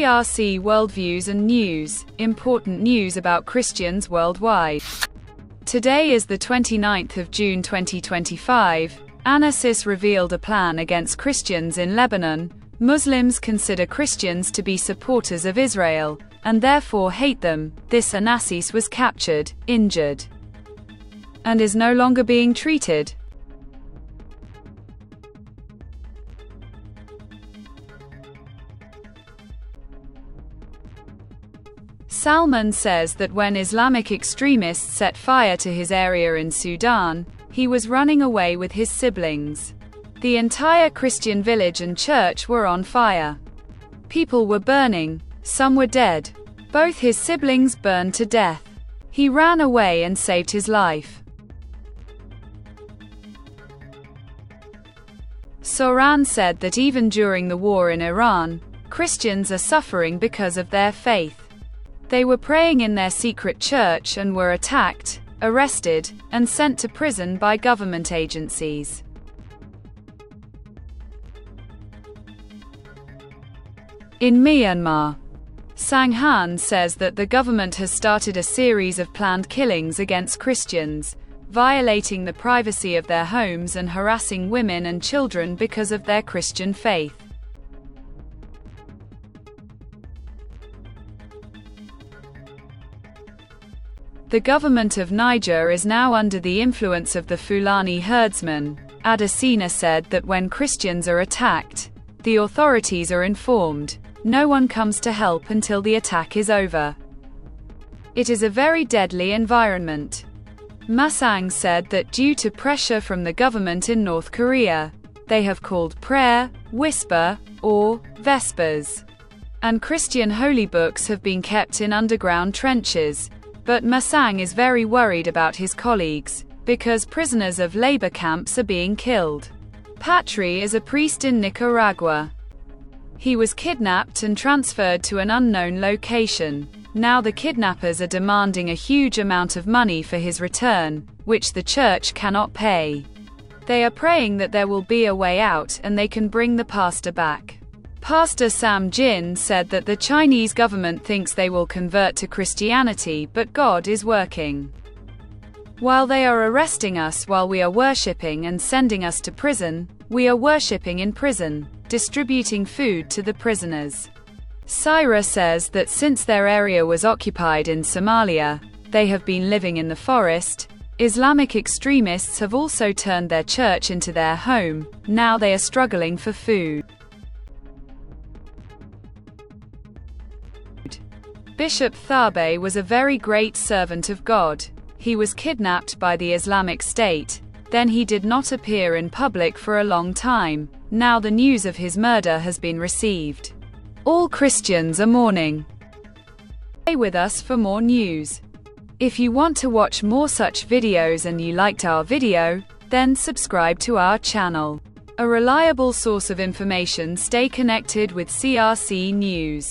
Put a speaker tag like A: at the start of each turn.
A: CRC Worldviews and News, important news about Christians worldwide. Today is the 29th of June 2025. ISIS revealed a plan against Christians in Lebanon. Muslims consider Christians to be supporters of Israel, and therefore hate them. This ISIS was captured, injured, and is no longer being treated. Salman says that when Islamic extremists set fire to his area in Sudan, he was running away with his siblings. The entire Christian village and church were on fire. People were burning, some were dead. Both his siblings burned to death. He ran away and saved his life. Soran said that even during the war in Iran, Christians are suffering because of their faith. They were praying in their secret church and were attacked, arrested, and sent to prison by government agencies. In Myanmar, Sanghan says that the government has started a series of planned killings against Christians, violating the privacy of their homes and harassing women and children because of their Christian faith. The government of Niger is now under the influence of the Fulani herdsmen. Adesina said that when Christians are attacked, the authorities are informed. No one comes to help until the attack is over. It is a very deadly environment. Masang said that due to pressure from the government in North Korea, they have called prayer, whisper, or vespers, and Christian holy books have been kept in underground trenches. But Masang is very worried about his colleagues, because prisoners of labor camps are being killed. Patri is a priest in Nicaragua. He was kidnapped and transferred to an unknown location. Now the kidnappers are demanding a huge amount of money for his return, which the church cannot pay. They are praying that there will be a way out and they can bring the pastor back. Pastor Sam Jin said that the Chinese government thinks they will convert to Christianity, but God is working. While they are arresting us while we are worshipping and sending us to prison, we are worshipping in prison, distributing food to the prisoners. Syra says that since their area was occupied in Somalia, they have been living in the forest. Islamic extremists have also turned their church into their home. Now they are struggling for food. Bishop Thabe was a very great servant of God. He was kidnapped by the Islamic State. Then he did not appear in public for a long time. Now the news of his murder has been received. All Christians are mourning. Stay with us for more news. If you want to watch more such videos and you liked our video, then subscribe to our channel. A reliable source of information. Stay connected with CRC News.